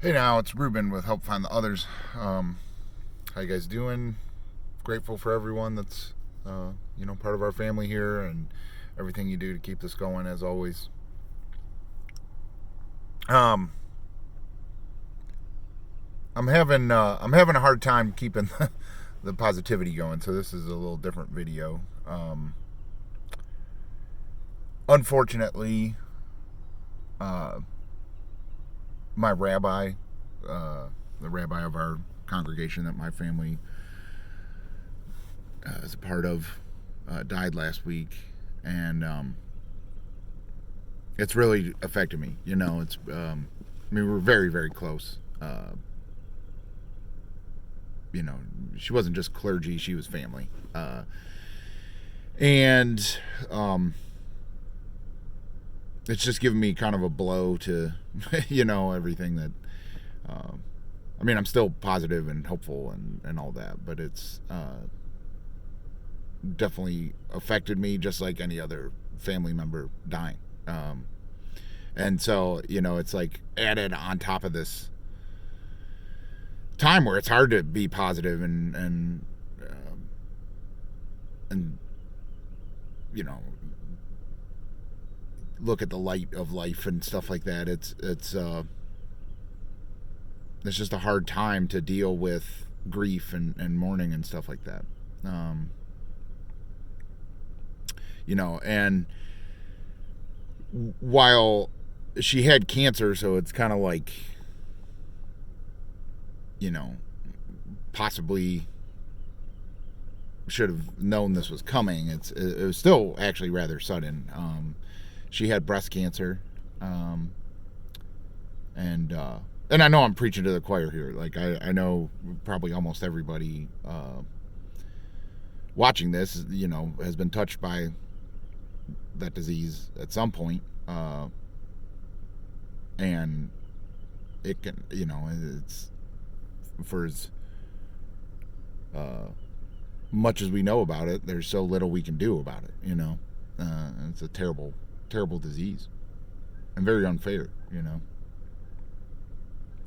Hey now, it's Ruben with Help Find the Others. How you guys doing? Grateful for everyone that's part of our family here and everything you do to keep this going as always. Um, I'm having a hard time keeping the positivity going, so this is a little different video. Unfortunately, uh, my rabbi, the rabbi of our congregation that my family is a part of, died last week, and it's really affected me. I mean, we're very, very close. You know, she wasn't just clergy; she was family, and it's just given me kind of a blow to, everything that. I mean, I'm still positive and hopeful and all that, but it's definitely affected me just like any other family member dying. And so, it's like added on top of this time where it's hard to be positive and you know look at the light of life and stuff like that. It's just a hard time to deal with grief and mourning and stuff like that. Um, and while she had cancer, so it's kind of like, you know, possibly should have known this was coming. It was still actually rather sudden. She had breast cancer, um, and I know I'm preaching to the choir here. Like I know probably almost everybody watching this, has been touched by that disease at some point, and it can, it's for as uh, much as we know about it, there's so little we can do about it. It's a terrible, terrible disease and very unfair.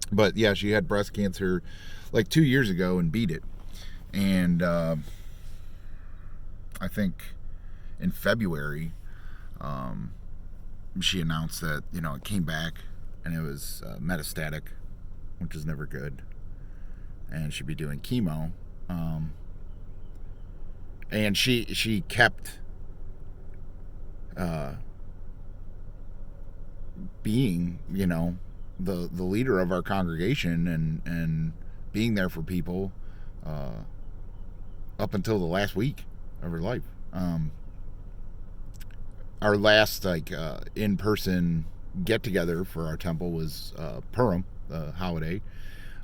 But yeah, she had breast cancer like 2 years ago and beat it, and I think in February, um, she announced that it came back and it was metastatic, which is never good, and she'd be doing chemo. And she kept uh, being the leader of our congregation and being there for people uh, up until the last week of her life. Our last in person get together for our temple was Purim, the holiday,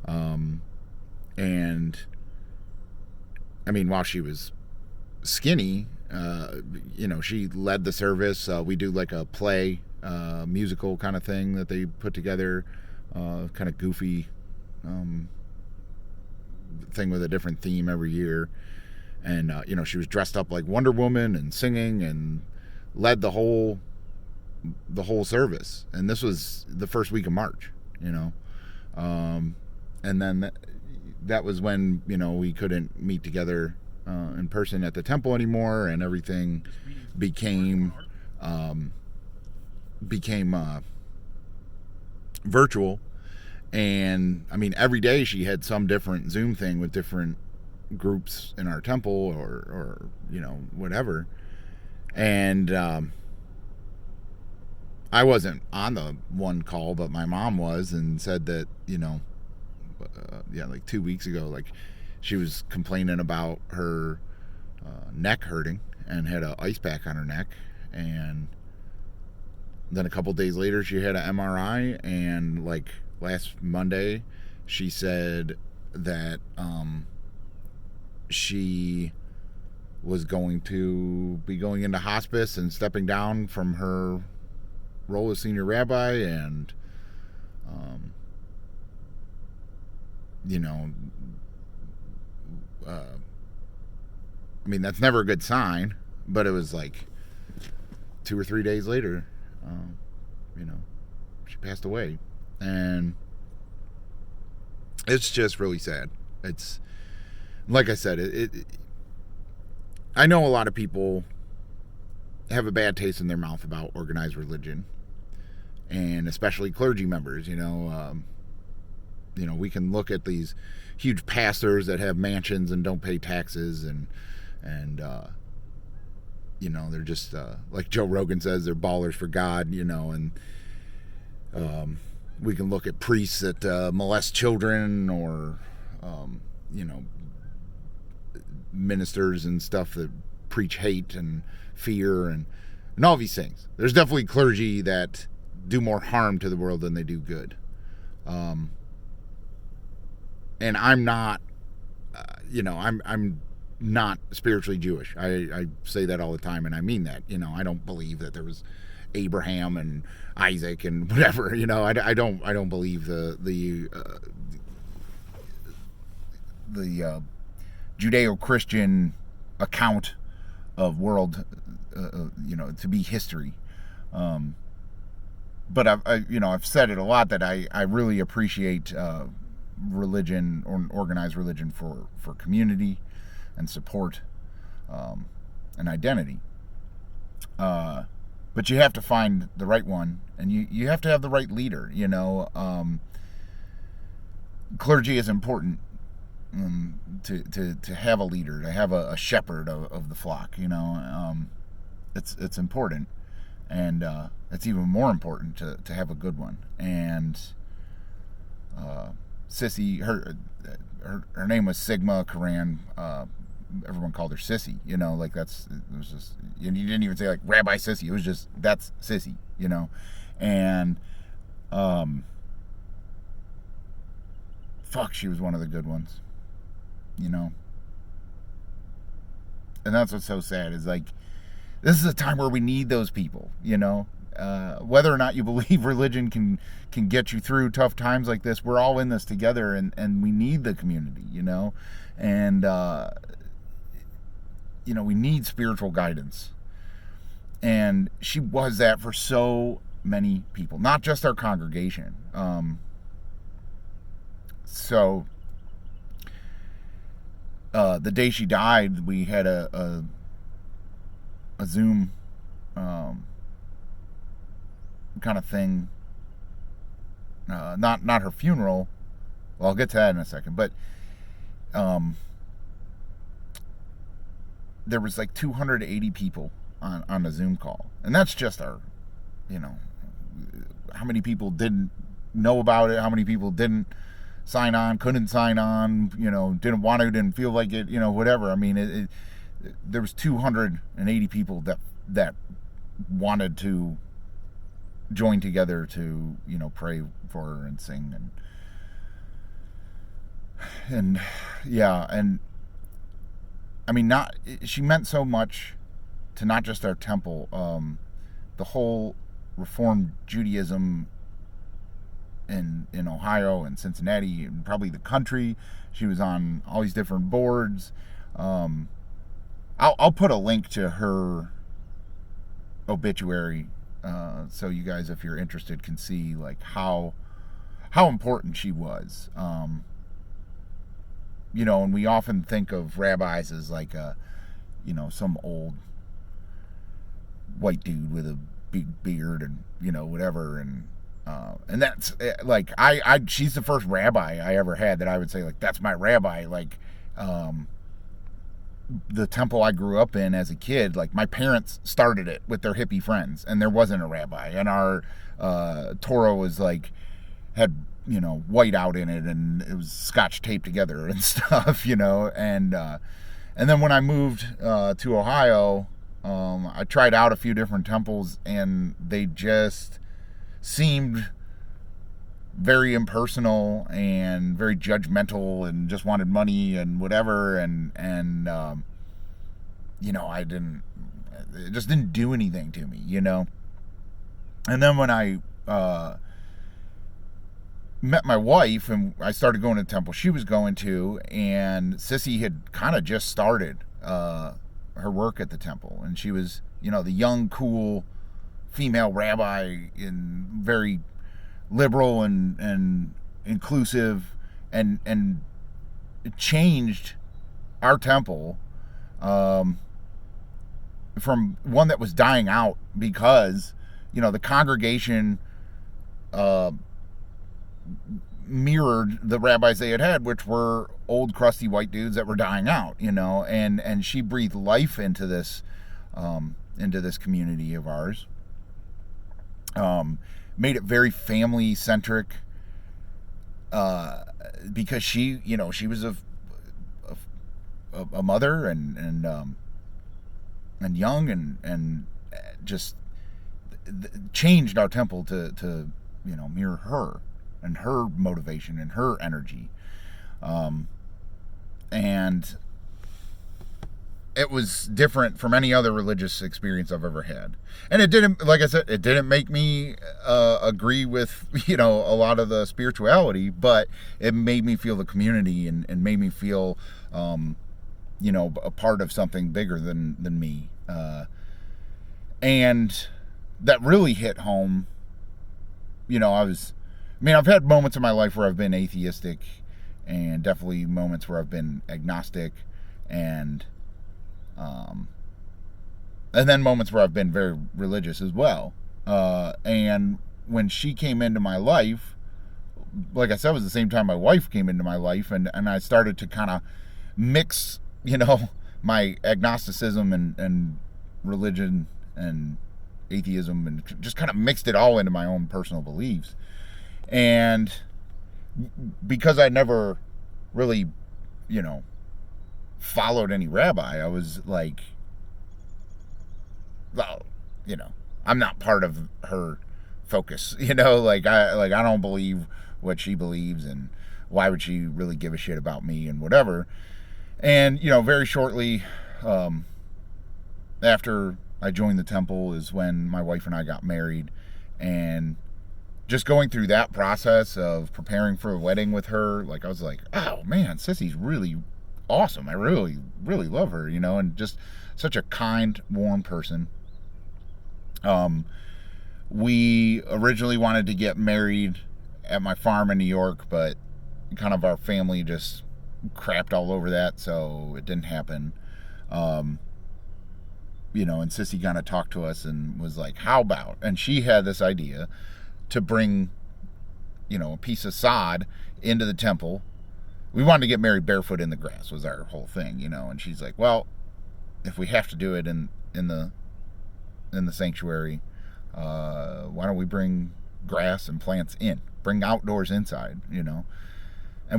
um, and I mean, while she was skinny, she led the service. We do like a play, musical kind of thing that they put together, kind of goofy thing with a different theme every year. And she was dressed up like Wonder Woman and singing and led the whole service. And this was the first week of March, and then that was when we couldn't meet together in person at the temple anymore, and everything became virtual. And I mean, every day she had some different Zoom thing with different groups in our temple, or whatever. And I wasn't on the one call, but my mom was, and said that like 2 weeks ago, like she was complaining about her neck hurting and had an ice pack on her neck. And then a couple days later she had an MRI, and like last Monday she said that she was going to be going into hospice and stepping down from her role as senior rabbi. And you know I mean, that's never a good sign, but it was like 2 or 3 days later, she passed away. And It's just really sad. It's like I said, I know a lot of people have a bad taste in their mouth about organized religion, and especially clergy members. We can look at these huge pastors that have mansions and don't pay taxes, and they're just like Joe Rogan says, they're ballers for God. And we can look at priests that molest children, or ministers and stuff that preach hate and fear and all these things. There's definitely clergy that do more harm to the world than they do good. And I'm not, I'm not spiritually Jewish. I say that all the time, and I mean that. I don't believe that there was Abraham and Isaac and whatever. I don't believe the Judeo-Christian account of world, to be history. But I've said it a lot that I really appreciate religion, or organized religion, for community and support and identity. But you have to find the right one, and you have to have the right leader. Clergy is important. To have a leader, to have a shepherd of the flock. It's important, and it's even more important to have a good one. And Sissy, her name was Sigma Quran. Everyone called her Sissy. It was just, you didn't even say like Rabbi Sissy. It was just, that's Sissy. And she was one of the good ones. And that's what's so sad, is like, this is a time where we need those people. Whether or not you believe religion can get you through tough times like this, we're all in this together, and we need the community. And we need spiritual guidance, and she was that for so many people, not just our congregation. The day she died, we had a Zoom kind of thing. Not her funeral. Well, I'll get to that in a second. But there was like 280 people on a Zoom call, and that's just our, how many people didn't know about it? How many people didn't sign on, couldn't sign on, didn't want to, didn't feel like it, whatever. I mean, there was 280 people that wanted to join together to, pray for her and sing, and I mean, she meant so much to not just our temple, the whole Reformed Judaism in Ohio and Cincinnati, and probably the country. She was on all these different boards. I'll put a link to her obituary, so you guys, if you're interested, can see like how important she was. And we often think of rabbis as like some old white dude with a big beard and whatever, and that's like she's the first rabbi I ever had that I would say like, that's my rabbi. Like the temple I grew up in as a kid, like my parents started it with their hippie friends, and there wasn't a rabbi, and our Torah was like, had white out in it, and it was scotch taped together and stuff, and then when I moved to Ohio, I tried out a few different temples, and they just seemed very impersonal and very judgmental, and just wanted money and whatever, and it just didn't do anything to me, And then when I met my wife, and I started going to the temple she was going to, and Sissy had kind of just started her work at the temple, and she was, the young, cool female rabbi, and very liberal and inclusive, and it changed our temple from one that was dying out because, the congregation mirrored the rabbis they had, which were old crusty white dudes that were dying out, and she breathed life into this community of ours. Made it very family centric, because she was a mother and young and just changed our temple to mirror her and her motivation and her energy, and it was different from any other religious experience I've ever had. And it didn't, like I said, it didn't make me agree with, a lot of the spirituality, but it made me feel the community and made me feel, a part of something bigger than me. And that really hit home. I've had moments in my life where I've been atheistic, and definitely moments where I've been agnostic, and then moments where I've been very religious as well. And when she came into my life, like I said, it was the same time my wife came into my life, and I started to kind of mix, my agnosticism and religion and atheism, and just kind of mixed it all into my own personal beliefs. And because I never really, followed any rabbi, I was like, well, I'm not part of her focus, I don't believe what she believes, and why would she really give a shit about me and whatever. And very shortly after I joined the temple is when my wife and I got married, and just going through that process of preparing for a wedding with her, I was like, oh man, Sissy's really awesome. I really, really love her, and just such a kind, warm person. We originally wanted to get married at my farm in New York, but kind of our family just crapped all over that, so it didn't happen. And Sissy kind of talked to us and was like, how about, and she had this idea to bring, a piece of sod into the temple. We wanted to get married barefoot in the grass was our whole thing, and she's like, well, if we have to do it in the sanctuary, why don't we bring grass and plants in, bring outdoors inside, and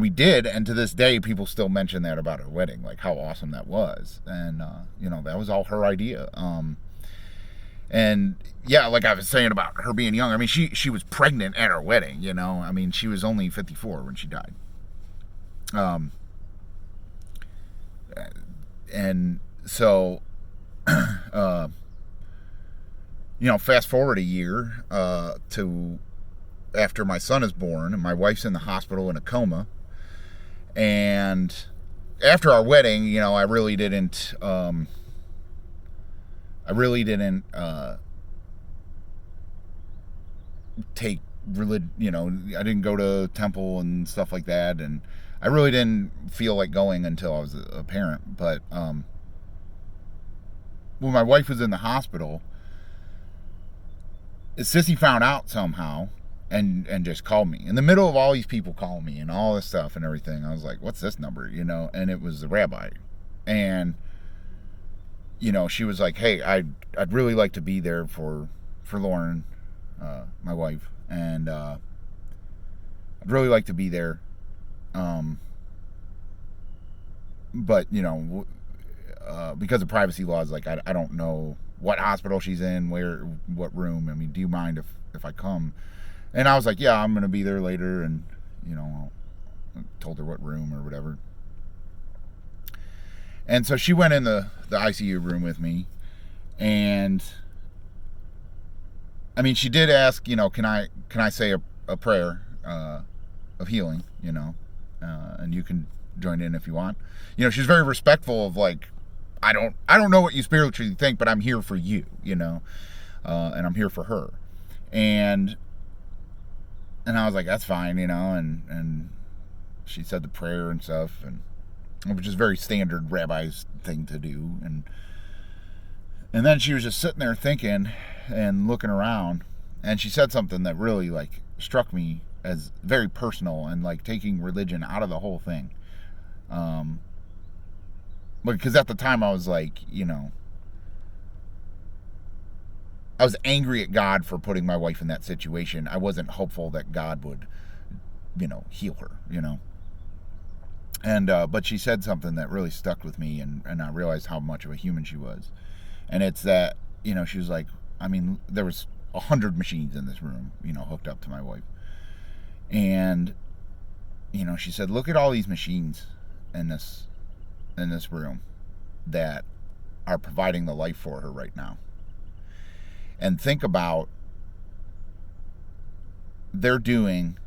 we did. And to this day, people still mention that about our wedding, like how awesome that was. And that was all her idea. And yeah, like I was saying about her being young, I mean, she was pregnant at our wedding, I mean, she was only 54 when she died. And so, fast forward a year to after my son is born, and my wife's in the hospital in a coma. And after our wedding, I really didn't take religion, I didn't go to temple and stuff like that, and I really didn't feel like going until I was a parent. But when my wife was in the hospital, Sissy found out somehow and just called me in the middle of all these people calling me and all this stuff and everything. I was like, what's this number? And it was the rabbi. And she was like, hey, I'd really like to be there for Lauren, my wife, and I'd really like to be there, but because of privacy laws, like I don't know what hospital she's in, what room. I mean, do you mind if I come? And I was like, yeah, I'm gonna be there later, and I told her what room or whatever. And so she went in the ICU room with me, and I mean, she did ask, can I say a prayer of healing, and you can join in if you want. She's very respectful of, like, I don't know what you spiritually think, but I'm here for you, and I'm here for her. And I was like, that's fine, and she said the prayer and stuff, and which is a very standard rabbi's thing to do. And then she was just sitting there thinking and looking around, and she said something that really like struck me as very personal and like taking religion out of the whole thing. Because at the time I was like, I was angry at God for putting my wife in that situation. I wasn't hopeful that God would, heal her, And but she said something that really stuck with me, and I realized how much of a human she was. And it's that, she was like, there was 100 machines in this room, hooked up to my wife. And, she said, look at all these machines in this room that are providing the life for her right now. And think about, they're doing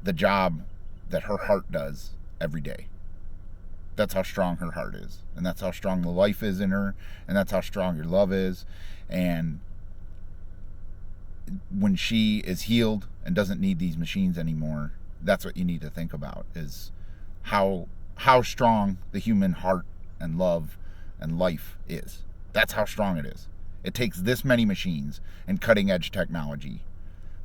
the job that her heart does every day. That's how strong her heart is, and that's how strong the life is in her, and that's how strong your love is. And when she is healed and doesn't need these machines anymore, that's what you need to think about, is how strong the human heart and love and life is. That's how strong it is. It takes this many machines and cutting edge technology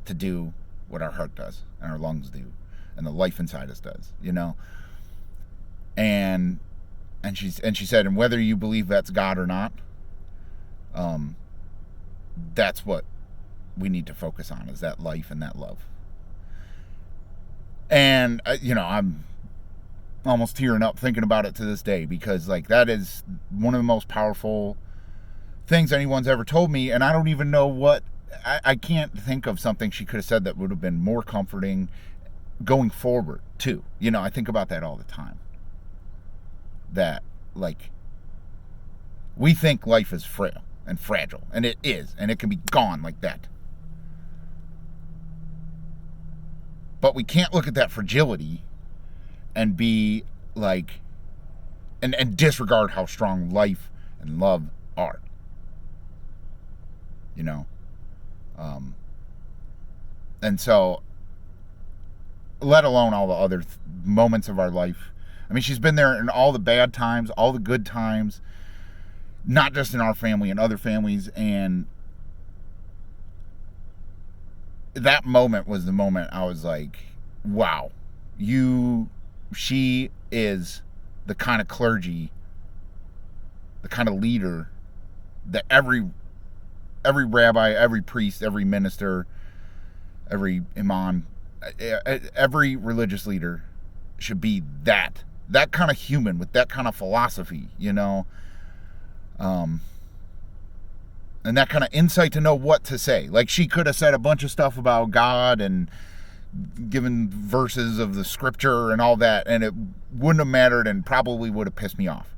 to do what our heart does and our lungs do and the life inside us does, And she said, and whether you believe that's God or not, that's what we need to focus on, is that life and that love. And I'm almost tearing up thinking about it to this day, because like that is one of the most powerful things anyone's ever told me. And I don't even know what, I can't think of something she could have said that would have been more comforting going forward too. I think about that all the time, that like we think life is frail and fragile, and it is, and it can be gone like that. But we can't look at that fragility and be like, and disregard how strong life and love are. And so, let alone all the other moments of our life. She's been there in all the bad times, all the good times, not just in our family and other families. And that moment was the moment I was like, wow, she is the kind of clergy, the kind of leader that every rabbi, every priest, every minister, every imam, every religious leader should be that kind of human with that kind of philosophy, and that kind of insight to know what to say. Like, she could have said a bunch of stuff about God and given verses of the scripture and all that, and it wouldn't have mattered and probably would have pissed me off,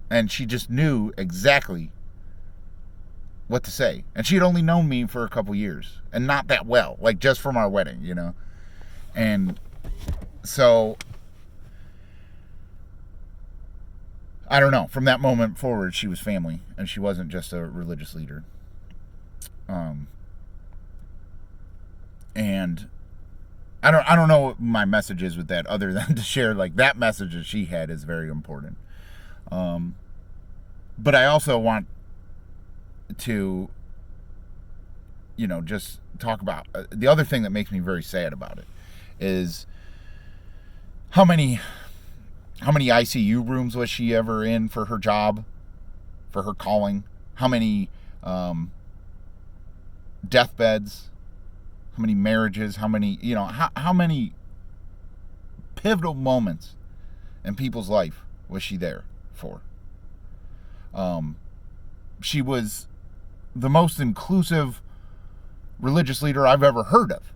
And she just knew exactly what to say. And she had only known me for a couple years, and not that well, like just from our wedding, And so, I don't know, from that moment forward, she was family, and she wasn't just a religious leader. And I don't know what my message is with that, other than to share like that message that she had is very important. But I also want to, just talk about the other thing that makes me very sad about it is how many ICU rooms was she ever in for her job, for her calling? How many deathbeds? How many marriages? How many, how many pivotal moments in people's life was she there for? She was the most inclusive religious leader I've ever heard of.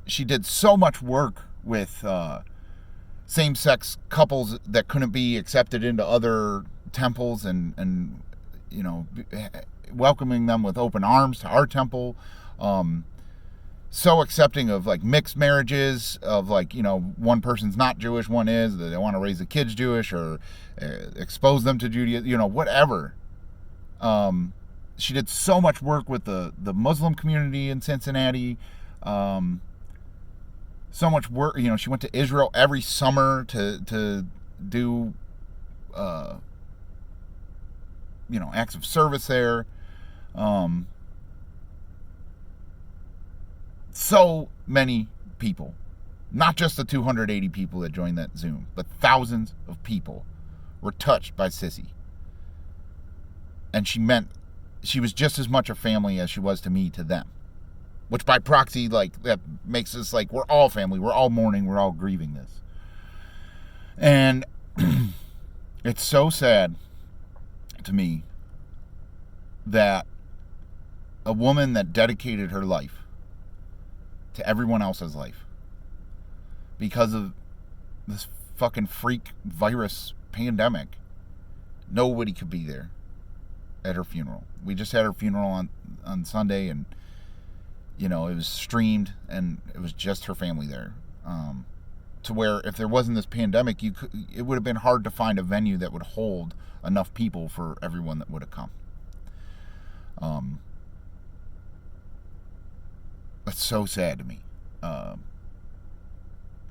She did so much work with same-sex couples that couldn't be accepted into other temples, and welcoming them with open arms to our temple. So accepting of like mixed marriages, of like, one person's not Jewish, one is, they want to raise the kids Jewish or expose them to Judaism, whatever. She did so much work with the Muslim community in Cincinnati. so much work. She went to Israel every summer to do acts of service there. So many people, not just the 280 people that joined that Zoom, but thousands of people were touched by Sissy. And she was just as much a family as she was to me, to them. Which by proxy, that makes us we're all family. We're all mourning. We're all grieving this. And it's so sad to me that a woman that dedicated her life to everyone else's life because of this fucking freak virus pandemic, nobody could be there at her funeral. We just had her funeral on Sunday, and it was streamed, and it was just her family there. To where if there wasn't this pandemic, it would have been hard to find a venue that would hold enough people for everyone that would have come. That's so sad to me.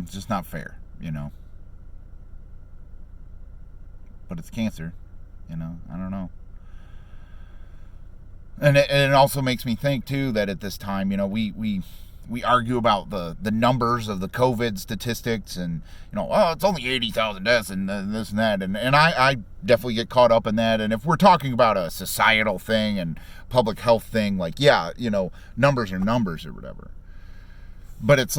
It's just not fair, But it's cancer, I don't know. And it also makes me think too that at this time, we argue about the numbers of the COVID statistics, and it's only 80,000 deaths and this and that, and I definitely get caught up in that. And if we're talking about a societal thing and public health thing, numbers are numbers or whatever. But it's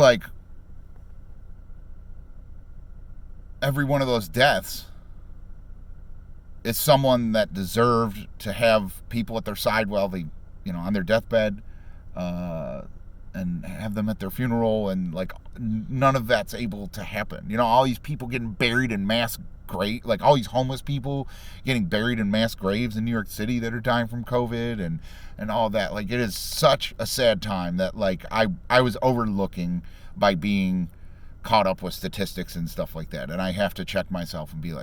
every one of those deaths is someone that deserved to have people at their side while they, on their deathbed, and have them at their funeral, and none of that's able to happen. All these people getting buried in mass grave, all these homeless people getting buried in mass graves in New York City that are dying from COVID and all that. It is such a sad time that I was overlooking by being caught up with statistics and stuff like that, and I have to check myself and be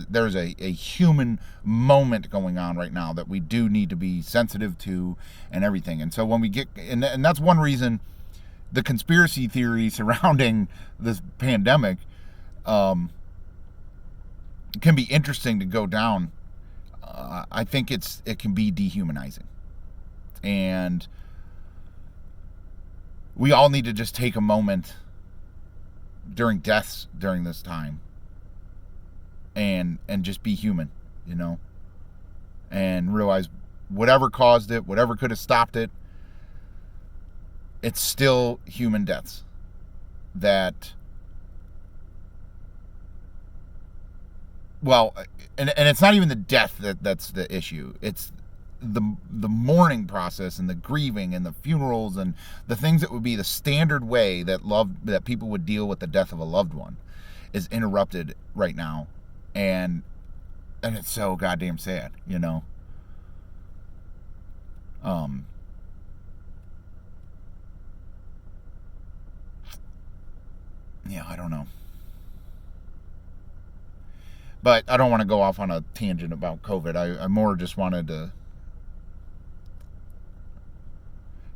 there's a human moment going on right now that we do need to be sensitive to and everything. And so when we get, and that's one reason the conspiracy theory surrounding this pandemic can be interesting to go down. I think it can be dehumanizing, and we all need to just take a moment during deaths during this time and just be human, and realize whatever caused it, whatever could have stopped it, it's still human deaths that, and it's not even the death that's the issue. It's the mourning process and the grieving and the funerals and the things that would be the standard way that people would deal with the death of a loved one is interrupted right now, and it's so goddamn sad, I don't know. But I don't want to go off on a tangent about COVID. I more just wanted to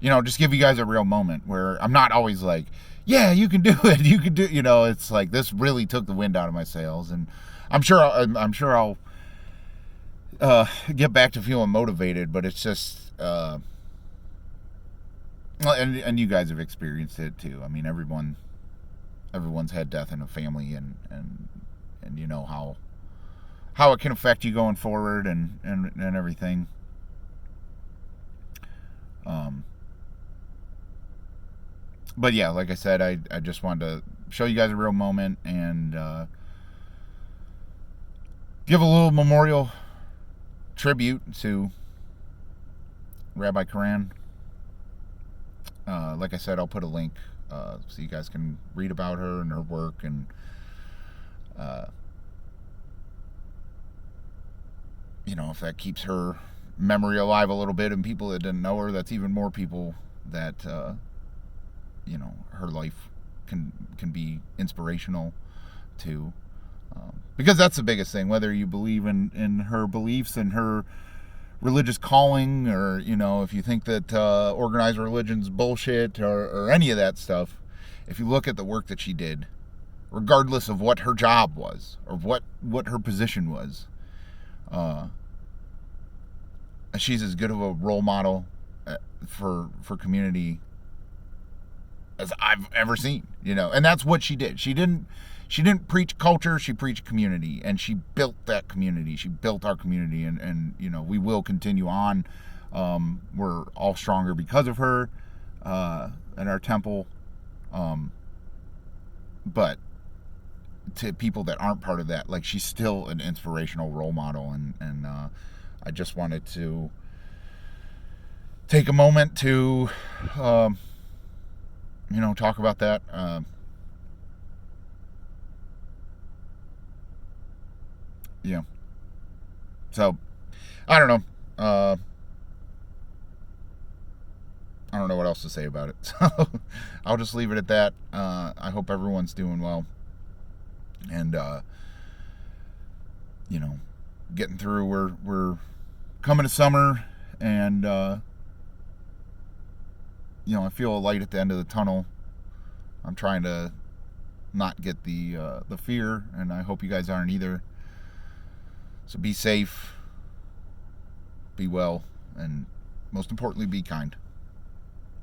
just give you guys a real moment where I'm not always yeah, you can do it. You can do, it's this really took the wind out of my sails, and I'm sure I'll get back to feeling motivated, but it's just, and you guys have experienced it too. I mean, everyone's had death in a family, and you know how it can affect you going forward and everything. But yeah, like I said, I just wanted to show you guys a real moment and give a little memorial tribute to Rabbi Koran. Like I said, I'll put a link so you guys can read about her and her work, and if that keeps her memory alive a little bit, and people that didn't know her, that's even more people that her life can be inspirational to, because that's the biggest thing, whether you believe in her beliefs and her religious calling, or if you think that organized religion's bullshit, or any of that stuff. if you look at the work that she did, regardless of what her job was or what her position was, she's as good of a role model for community as I've ever seen, and that's what she did. She didn't preach culture, she preached community, and she built that community. She built our community, and we will continue on. We're all stronger because of her at our temple. But to people that aren't part of that, like, she's still an inspirational role model, and I just wanted to take a moment to talk about that. So I don't know. I don't know what else to say about it. So I'll just leave it at that. I hope everyone's doing well. And getting through. We're coming to summer, and I feel a light at the end of the tunnel. I'm trying to not get the fear, and I hope you guys aren't either. So be safe, be well, and most importantly, be kind.